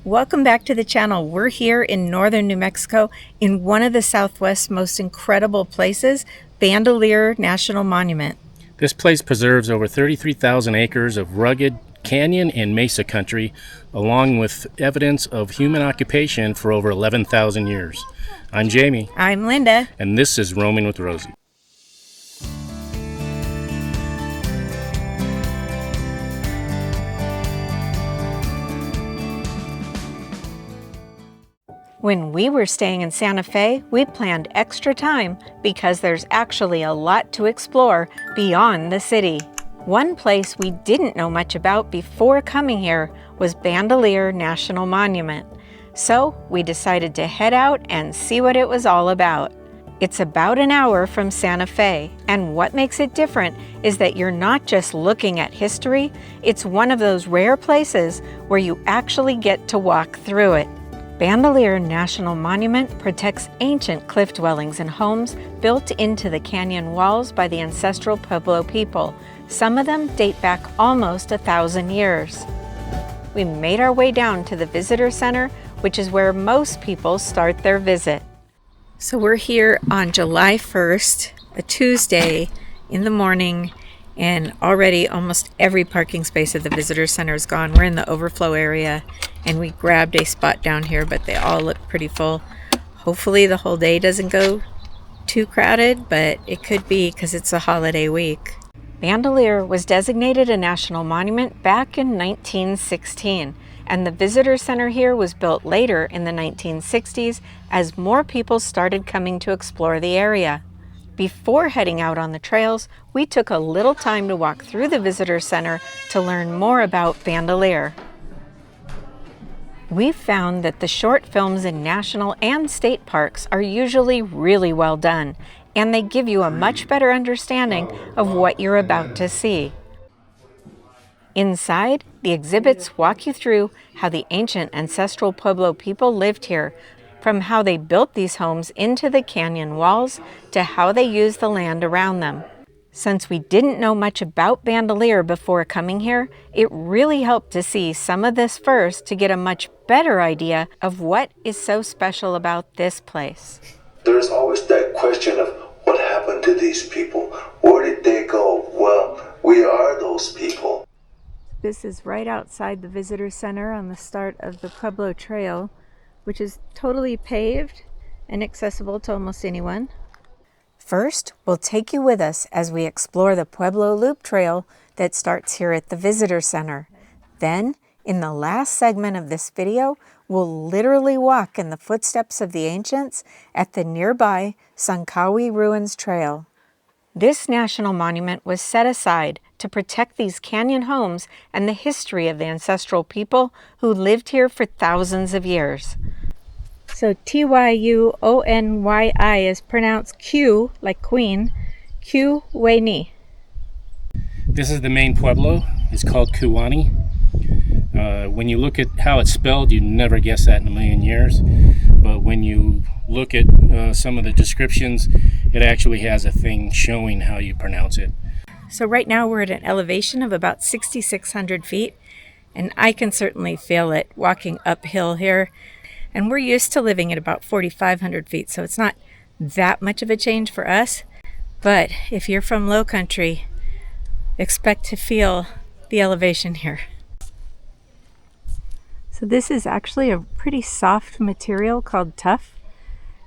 Welcome back to the channel. We're here in northern New Mexico in one of the Southwest's most incredible places, Bandelier National Monument. This place preserves over 33,000 acres of rugged canyon and mesa country, along with evidence of human occupation for over 11,000 years. I'm Jamie. I'm Linda. And this is Roaming with Rosie. When we were staying in Santa Fe, we planned extra time because there's actually a lot to explore beyond the city. One place we didn't know much about before coming here was Bandelier National Monument. So we decided to head out and see what it was all about. It's about an hour from Santa Fe, and what makes it different is that you're not just looking at history, it's one of those rare places where you actually get to walk through it. Bandelier National Monument protects ancient cliff dwellings and homes built into the canyon walls by the ancestral Pueblo people. Some of them date back almost 1,000 years. We made our way down to the visitor center, which is where most people start their visit. So we're here on July 1st, a Tuesday in the morning, and already almost every parking space at the visitor center is gone. We're in the overflow area, and we grabbed a spot down here, but they all look pretty full. Hopefully the whole day doesn't go too crowded, but it could be because it's a holiday week. Bandelier was designated a national monument back in 1916, and the visitor center here was built later in the 1960s as more people started coming to explore the area. Before heading out on the trails, we took a little time to walk through the visitor center to learn more about Bandelier. We've found that the short films in national and state parks are usually really well done, and they give you a much better understanding of what you're about to see. Inside, the exhibits walk you through how the ancient ancestral Pueblo people lived here, from how they built these homes into the canyon walls to how they used the land around them. Since we didn't know much about Bandelier before coming here, it really helped to see some of this first to get a much better idea of what is so special about this place. There's always that question of what happened to these people? Where did they go? Well, we are those people. This is right outside the visitor center on the start of the Pueblo Trail, which is totally paved and accessible to almost anyone. First, we'll take you with us as we explore the Pueblo Loop Trail that starts here at the visitor center. Then, in the last segment of this video, we'll literally walk in the footsteps of the ancients at the nearby Tsankawi Ruins Trail. This national monument was set aside to protect these canyon homes and the history of the ancestral people who lived here for thousands of years. So Tyuonyi is pronounced Q, like queen, Q-we-ni. This is the main Pueblo. It's called Kuwani. When you look at how it's spelled, you'd never guess that in a million years. But when you look at some of the descriptions, it actually has a thing showing how you pronounce it. So right now we're at an elevation of about 6,600 feet, and I can certainly feel it walking uphill here. And we're used to living at about 4,500 feet, so it's not that much of a change for us. But if you're from low country, expect to feel the elevation here. So this is actually a pretty soft material called tuff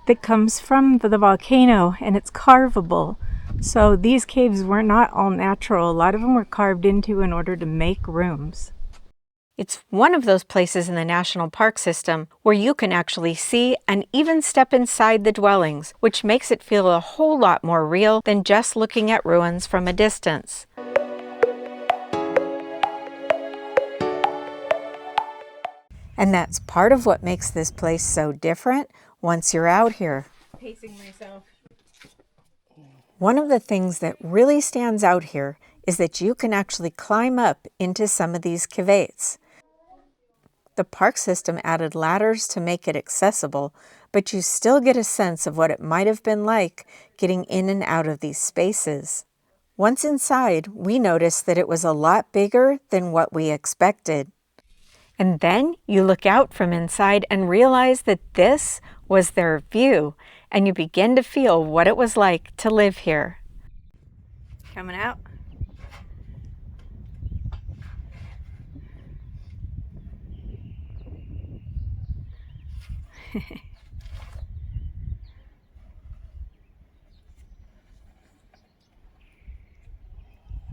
that comes from the volcano, and it's carvable. So these caves were not all natural. A lot of them were carved into in order to make rooms. It's one of those places in the national park system where you can actually see and even step inside the dwellings, which makes it feel a whole lot more real than just looking at ruins from a distance. And that's part of what makes this place so different once you're out here. Pacing myself. One of the things that really stands out here is that you can actually climb up into some of these caveats. The park system added ladders to make it accessible, but you still get a sense of what it might have been like getting in and out of these spaces. Once inside, we noticed that it was a lot bigger than what we expected. And then you look out from inside and realize that this was their view, and you begin to feel what it was like to live here. Coming out.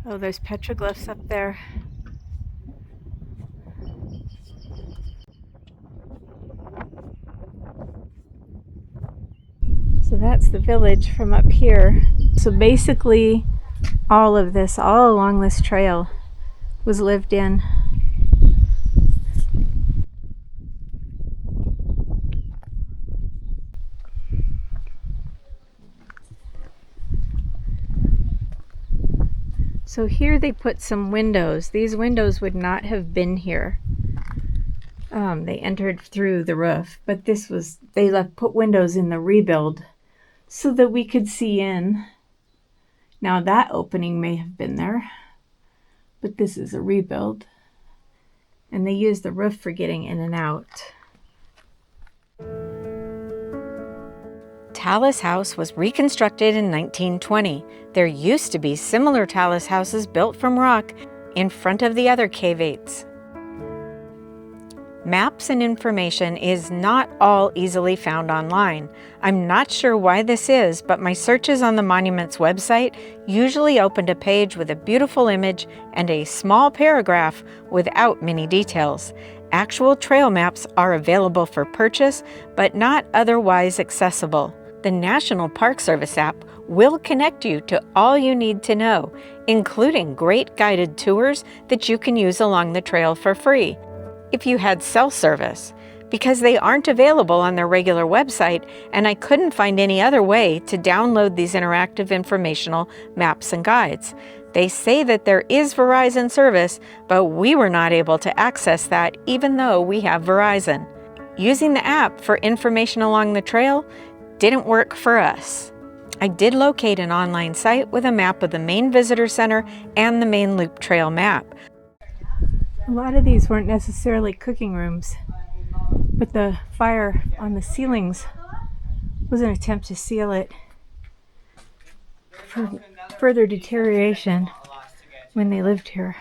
Oh, there's petroglyphs up there. So that's the village from up here. So basically, all of this, all along this trail, was lived in. So here they put some windows. These windows would not have been here. They entered through the roof, but they put windows in the rebuild so that we could see in. Now that opening may have been there, but this is a rebuild. And they used the roof for getting in and out. Talus House was reconstructed in 1920. There used to be similar talus houses built from rock in front of the other caveates. Maps and information is not all easily found online. I'm not sure why this is, but my searches on the monument's website usually opened a page with a beautiful image and a small paragraph without many details. Actual trail maps are available for purchase, but not otherwise accessible. The National Park Service app will connect you to all you need to know, including great guided tours that you can use along the trail for free, if you had cell service, because they aren't available on their regular website, and I couldn't find any other way to download these interactive informational maps and guides. They say that there is Verizon service, but we were not able to access that even though we have Verizon. Using the app for information along the trail didn't work for us. I did locate an online site with a map of the main visitor center and the main loop trail map. A lot of these weren't necessarily cooking rooms, but the fire on the ceilings was an attempt to seal it for further deterioration when they lived here.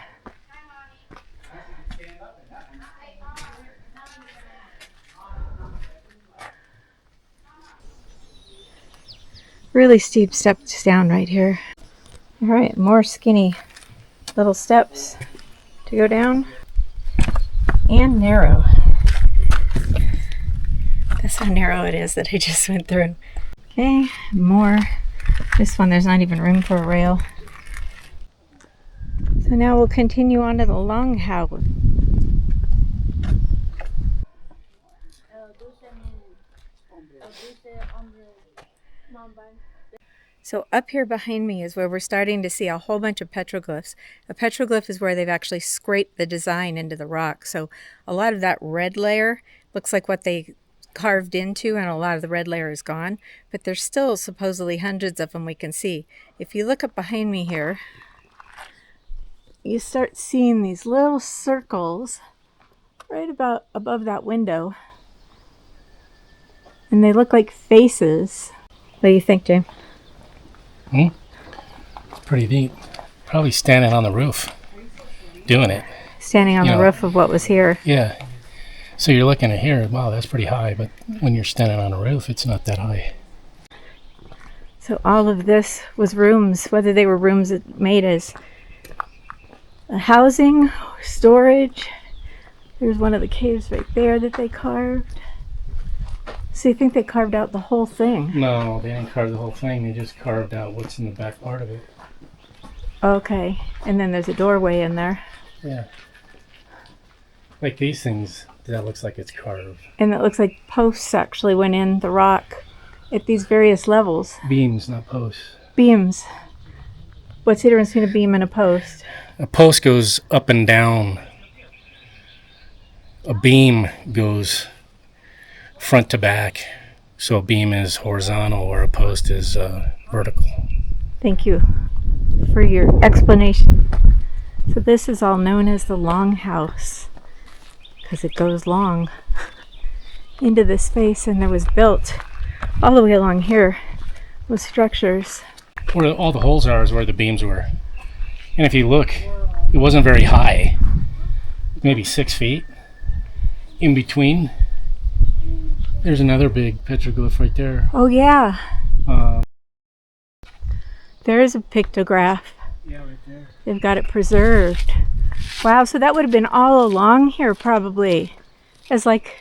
Really steep steps down right here. All right, more skinny little steps to go down, and narrow. That's how narrow it is that I just went through. Okay, more. This one, there's not even room for a rail. So now we'll continue on to the Longhouse. So up here behind me is where we're starting to see a whole bunch of petroglyphs. A petroglyph is where they've actually scraped the design into the rock. So a lot of that red layer looks like what they carved into, and a lot of the red layer is gone. But there's still supposedly hundreds of them we can see. If you look up behind me here, you start seeing these little circles right about above that window. And they look like faces. What do you think, James? Pretty neat. Probably standing on the roof doing it. Standing on the roof of what was here. Yeah. So you're looking at here, wow, that's pretty high, but when you're standing on a roof, it's not that high. So all of this was rooms, whether they were rooms made as housing, storage. There's one of the caves right there that they carved. So you think they carved out the whole thing? No, they didn't carve the whole thing. They just carved out what's in the back part of it. Okay, and then there's a doorway in there. Yeah. Like these things, that looks like it's carved. And it looks like posts actually went in the rock at these various levels. Beams, not posts. Beams. What's the difference between a beam and a post? A post goes up and down. A beam goes front to back. So a beam is horizontal or a post is vertical. Thank you for your explanation. So this is all known as the Longhouse, because it goes long into this space, and there was built all the way along here with structures. Where all the holes are is where the beams were. And if you look, it wasn't very high. Maybe 6 feet. In between, there's another big petroglyph right there. Oh yeah. There is a pictograph. Yeah, right there. They've got it preserved. Wow, so that would have been all along here probably as like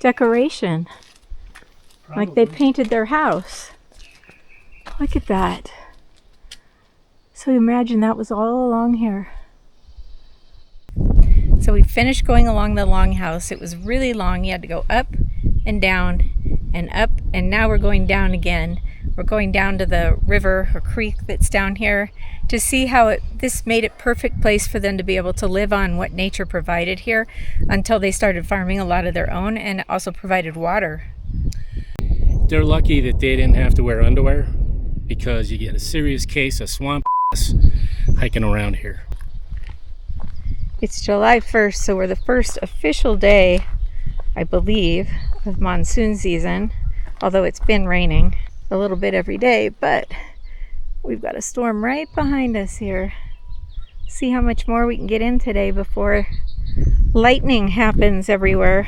decoration. Probably. Like they painted their house. Look at that. So imagine that was all along here. So we finished going along the Longhouse. It was really long. You had to go up and down and up, and now we're going down again. We're going down to the river or creek that's down here to see how this made it perfect place for them to be able to live on what nature provided here until they started farming a lot of their own, and it also provided water. They're lucky that they didn't have to wear underwear, because you get a serious case of swamp hiking around here. It's July 1st, so we're the first official day, I believe, of monsoon season, although it's been raining a little bit every day, but we've got a storm right behind us here. See how much more we can get in today before lightning happens everywhere.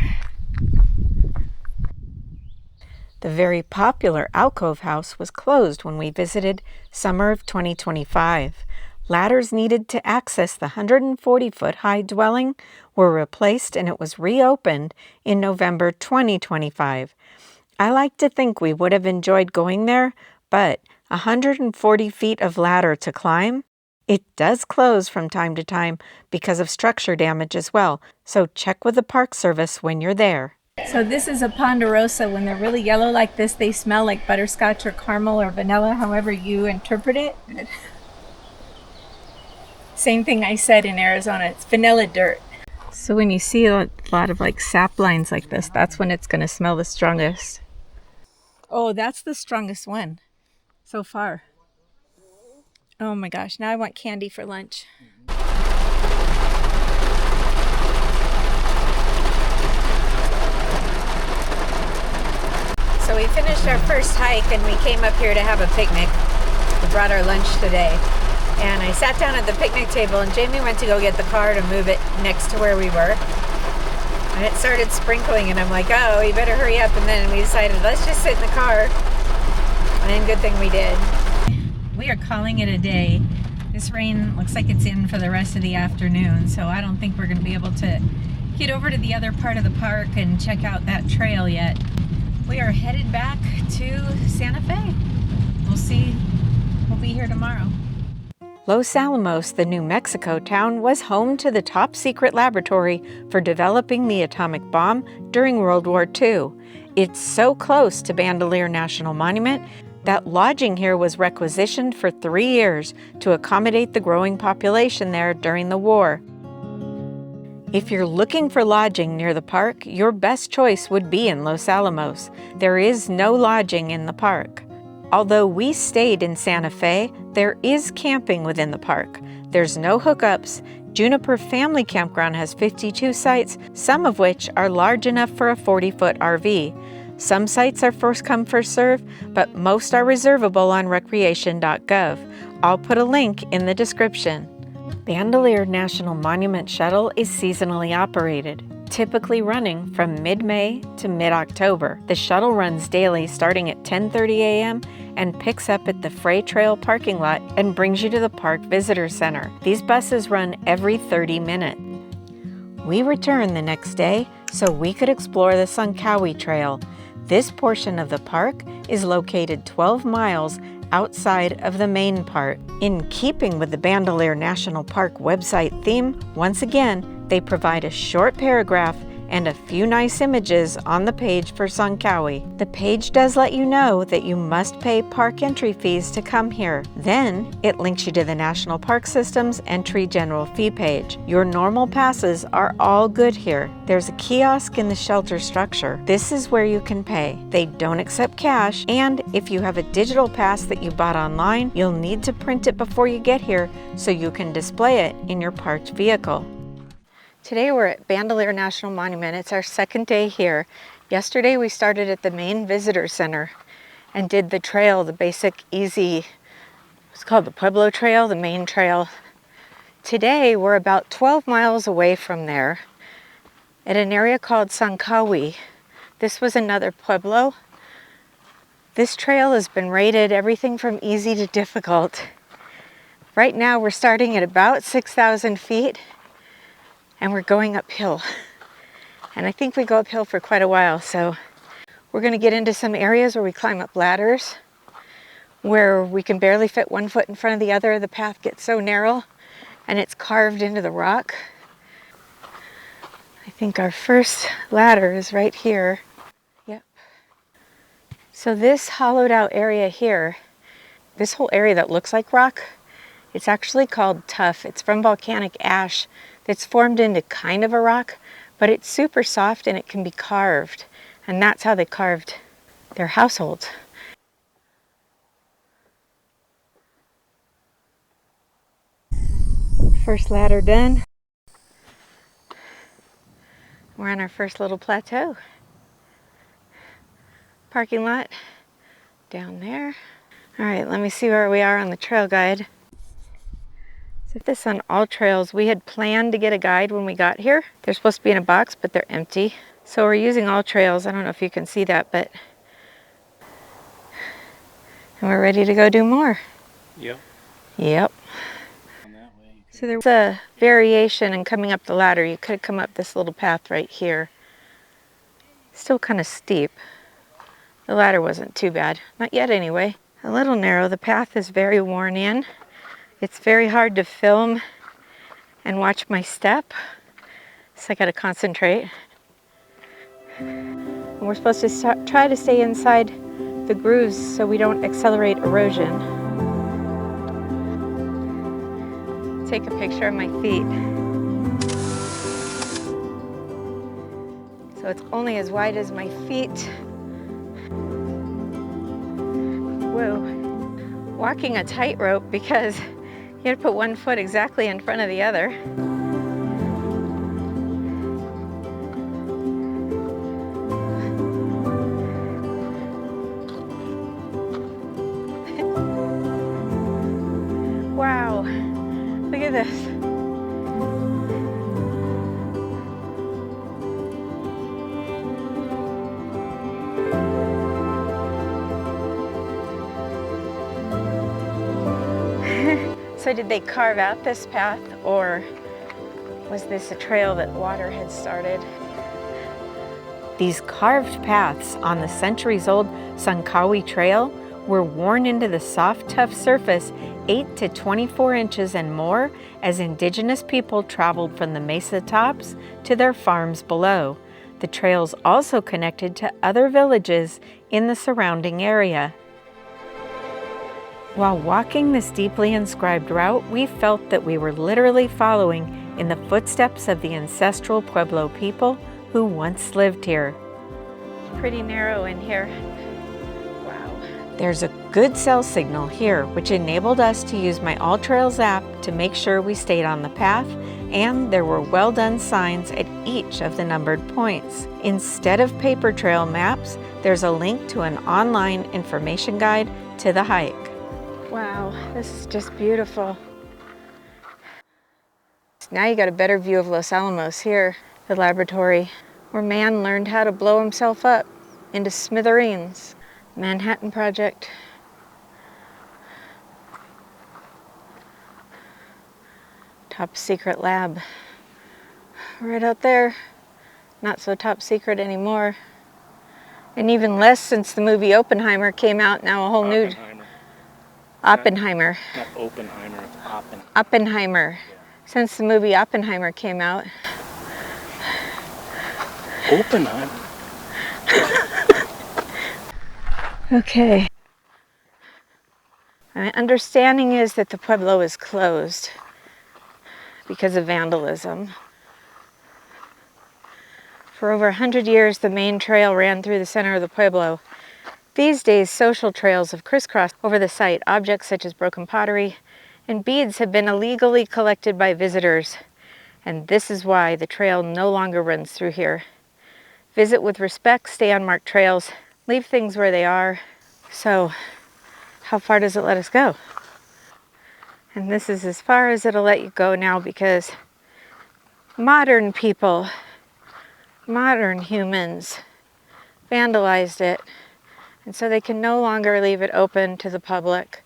The very popular alcove house was closed when we visited summer of 2025. Ladders needed to access the 140-foot high dwelling were replaced, and it was reopened in November 2025. I like to think we would have enjoyed going there, but 140 feet of ladder to climb? It does close from time to time because of structure damage as well, so check with the Park Service when you're there. So this is a ponderosa. When they're really yellow like this, they smell like butterscotch or caramel or vanilla, however you interpret it. Same thing I said in Arizona, it's vanilla dirt. So when you see a lot of like sap lines like this, that's when it's going to smell the strongest. Oh, that's the strongest one so far. Oh my gosh, now I want candy for lunch. So we finished our first hike and we came up here to have a picnic. We brought our lunch today. And I sat down at the picnic table and Jamie went to go get the car to move it next to where we were. And it started sprinkling and I'm like, oh, you better hurry up. And then we decided, let's just sit in the car. And good thing we did. We are calling it a day. This rain looks like it's in for the rest of the afternoon, so I don't think we're going to be able to get over to the other part of the park and check out that trail yet. We are headed back to Santa Fe. We'll see. We'll be here tomorrow. Los Alamos, the New Mexico town, was home to the top secret laboratory for developing the atomic bomb during World War II. It's so close to Bandelier National Monument that lodging here was requisitioned for 3 years to accommodate the growing population there during the war. If you're looking for lodging near the park, your best choice would be in Los Alamos. There is no lodging in the park. Although we stayed in Santa Fe, there is camping within the park. There's no hookups. Juniper Family Campground has 52 sites, some of which are large enough for a 40-foot RV. Some sites are first come, first serve, but most are reservable on recreation.gov. I'll put a link in the description. Bandelier National Monument Shuttle is seasonally operated, typically running from mid-May to mid-October. The shuttle runs daily starting at 10:30 a.m. and picks up at the RVTravel parking lot and brings you to the Park Visitor Center. These buses run every 30 minutes. We returned the next day so we could explore the Tsankawi Trail. This portion of the park is located 12 miles outside of the main part. In keeping with the Bandelier National Park website theme, once again, they provide a short paragraph and a few nice images on the page for Tsankawi. The page does let you know that you must pay park entry fees to come here. Then it links you to the National Park System's entry general fee page. Your normal passes are all good here. There's a kiosk in the shelter structure. This is where you can pay. They don't accept cash, and if you have a digital pass that you bought online, you'll need to print it before you get here so you can display it in your parked vehicle. Today we're at Bandelier National Monument. It's our second day here. Yesterday we started at the main visitor center and did the trail, the basic, easy, it's called the Pueblo Trail, the main trail. Today we're about 12 miles away from there at an area called Tsankawi. This was another Pueblo. This trail has been rated everything from easy to difficult. Right now we're starting at about 6,000 feet and we're going uphill. And I think we go uphill for quite a while, so we're going to get into some areas where we climb up ladders, where we can barely fit one foot in front of the other. The path gets so narrow and it's carved into the rock. I think our first ladder is right here. Yep. So this hollowed out area here, this whole area that looks like rock, it's actually called tuff. It's from volcanic ash that's formed into kind of a rock, but it's super soft and it can be carved. And that's how they carved their households. First ladder done. We're on our first little plateau. Parking lot down there. All right, let me see where we are on the trail guide. So this on all trails, we had planned to get a guide when we got here. They're supposed to be in a box, but they're empty. So we're using all trails. I don't know if you can see that, but and we're ready to go do more. Yep. Yep. So there's a variation in coming up the ladder. You could come up this little path right here. Still kind of steep. The ladder wasn't too bad. Not yet anyway. A little narrow. The path is very worn in. It's very hard to film and watch my step. So I gotta concentrate. And we're supposed to try to stay inside the grooves so we don't accelerate erosion. Take a picture of my feet. So it's only as wide as my feet. Whoa. Walking a tightrope because you have to put one foot exactly in front of the other. Wow, look at this. So did they carve out this path, or was this a trail that water had started? These carved paths on the centuries-old Tsankawi Trail were worn into the soft, tough surface 8 to 24 inches and more as indigenous people traveled from the mesa tops to their farms below. The trails also connected to other villages in the surrounding area. While walking this deeply inscribed route, we felt that we were literally following in the footsteps of the ancestral Pueblo people who once lived here. Pretty narrow in here. Wow. There's a good cell signal here, which enabled us to use my AllTrails app to make sure we stayed on the path, and there were well-done signs at each of the numbered points. Instead of paper trail maps, there's a link to an online information guide to the hike. Wow, this is just beautiful. Now you got a better view of Los Alamos here, the laboratory, where man learned how to blow himself up into smithereens. Manhattan Project. Top secret lab. Right out there. Not so top secret anymore. And even less since the movie Oppenheimer came out. Now a whole new... Oppenheimer. Not Oppenheimer, it's Oppenheimer. Oppenheimer. Yeah. Since the movie Oppenheimer came out. Oppenheimer? Okay. My understanding is that the Pueblo is closed because of vandalism. For over 100 years, the main trail ran through the center of the Pueblo. These days, social trails have crisscrossed over the site. Objects such as broken pottery and beads have been illegally collected by visitors. and this is why the trail no longer runs through here. Visit with respect, stay on marked trails, leave things where they are. So, how far does it let us go? And this is as far as it'll let you go now, because modern people, modern humans, vandalized it, and so they can no longer leave it open to the public.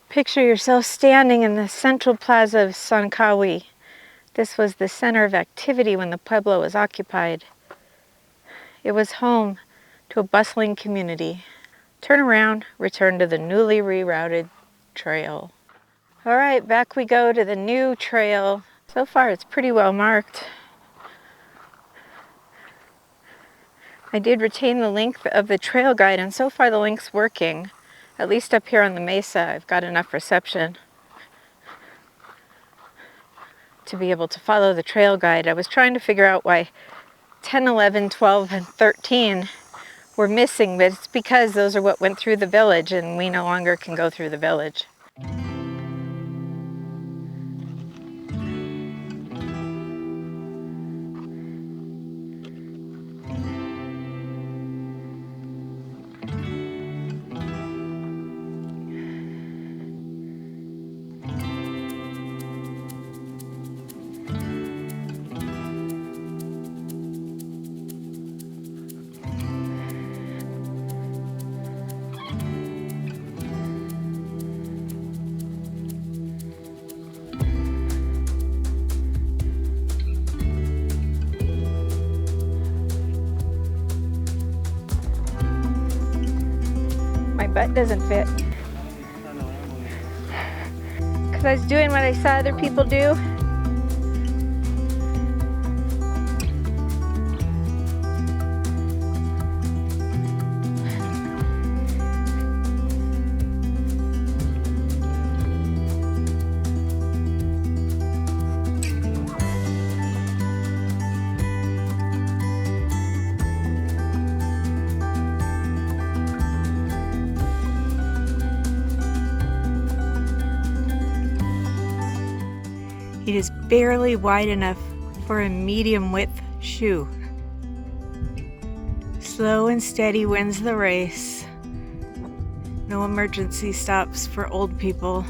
Picture yourself standing in the central plaza of Tsankawi. This was the center of activity when the Pueblo was occupied. It was home to a bustling community. Turn around, return to the newly rerouted trail. All right, back we go to the new trail. So far it's pretty well marked. I did retain the link of the trail guide, and so far the link's working. At least up here on the mesa, I've got enough reception to be able to follow the trail guide. I was trying to figure out why 10, 11, 12, and 13 were missing, but it's because those are what went through the village, and we no longer can go through the village. My butt doesn't fit. Because I was doing what I saw other people do. It is barely wide enough for a medium width shoe. Slow and steady wins the race. No emergency stops for old people.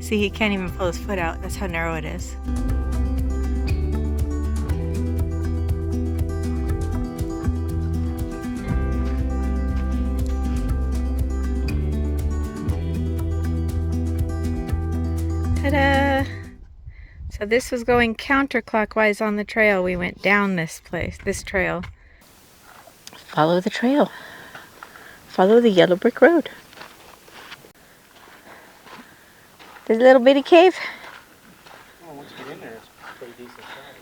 See, he can't even pull his foot out. That's how narrow it is. Ta-da! So this was going counterclockwise on the trail. We went down this trail. Follow the trail. Follow the yellow brick road. This little bitty cave. Well, once you get in there, it's pretty decent size.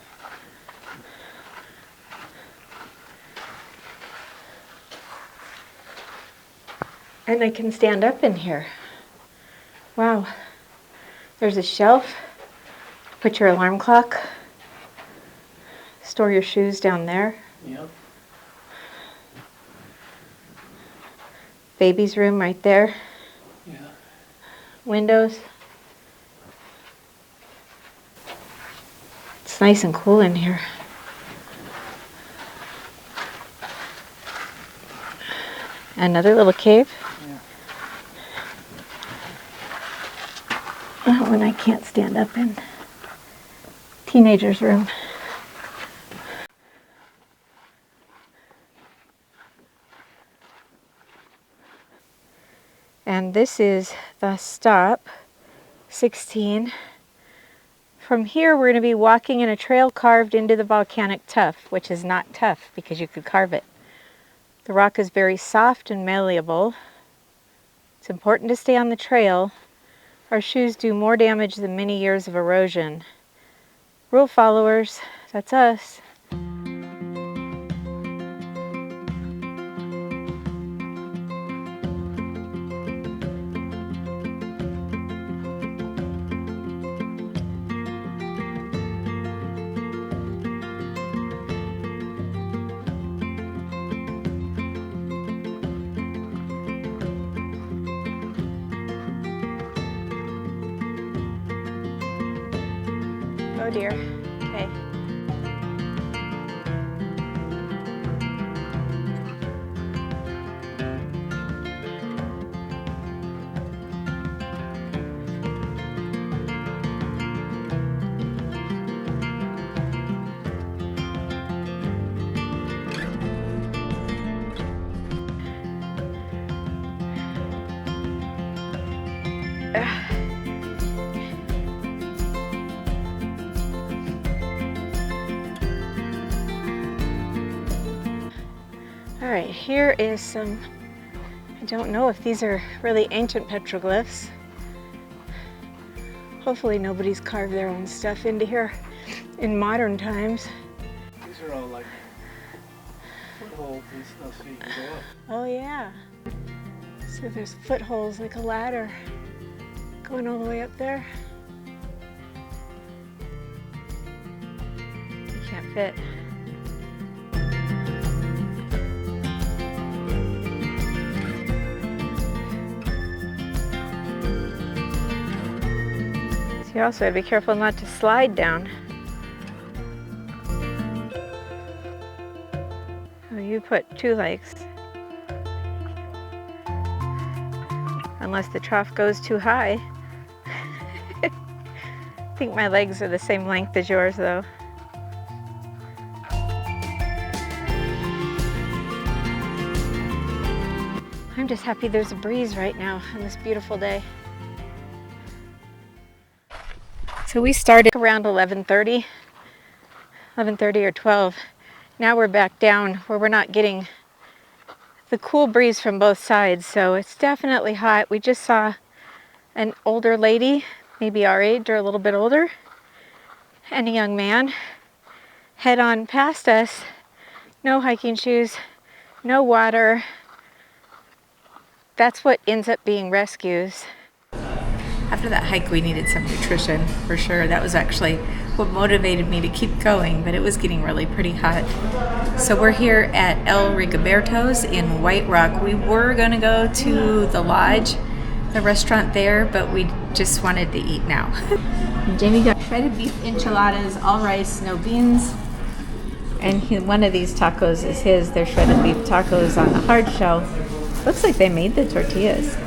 And I can stand up in here. Wow. There's a shelf. Put your alarm clock. Store your shoes down there. Yep. Baby's room right there. Yeah. Windows. It's nice and cool in here. Another little cave. Yeah. That one I can't stand up in. Teenager's room. And this is the stop, 16. From here we're going to be walking in a trail carved into the volcanic tuff, which is not tough because you could carve it. The rock is very soft and malleable. It's important to stay on the trail. Our shoes do more damage than many years of erosion. Rule followers, that's us. Oh dear. Okay. All right, here is some, I don't know if these are really ancient petroglyphs. Hopefully nobody's carved their own stuff into here in modern times. These are all like footholds and stuff so you can go up. Oh yeah. So there's footholds like a ladder going all the way up there. You can't fit. So you also have to be careful not to slide down. Oh, you put 2 legs. Unless the trough goes too high. I think my legs are the same length as yours though. I'm just happy there's a breeze right now on this beautiful day. So we started around 11:30 or 12. Now we're back down where we're not getting the cool breeze from both sides, so it's definitely hot. We just saw an older lady, maybe our age or a little bit older, and a young man head on past us. No hiking shoes, no water. That's what ends up being rescues. After that hike, we needed some nutrition for sure. That was actually what motivated me to keep going, but it was getting really pretty hot. So we're here at El Rigobertos in White Rock. We were going to go to the lodge, the restaurant there, but we just wanted to eat now. Jamie got shredded beef enchiladas, all rice, no beans. And one of these tacos is his. They're shredded beef tacos on the hard shell. Looks like they made the tortillas.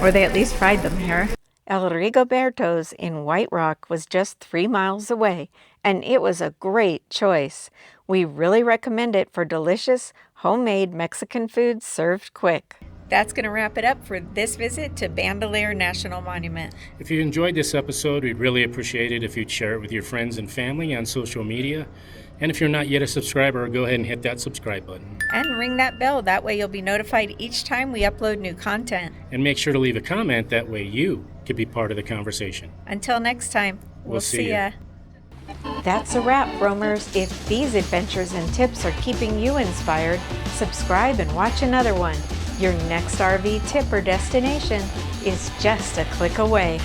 Or they at least fried them here. El Rigobertos in White Rock was just 3 miles away, and it was a great choice. We really recommend it for delicious, homemade Mexican food served quick. That's going to wrap it up for this visit to Bandelier National Monument. If you enjoyed this episode, we'd really appreciate it if you'd share it with your friends and family on social media. And if you're not yet a subscriber, go ahead and hit that subscribe button. And ring that bell. That way you'll be notified each time we upload new content. And make sure to leave a comment. That way you could be part of the conversation. Until next time, we'll see ya. ya. That's a wrap, roamers. If these adventures and tips are keeping you inspired, subscribe and watch another one. Your next RV tip or destination is just a click away.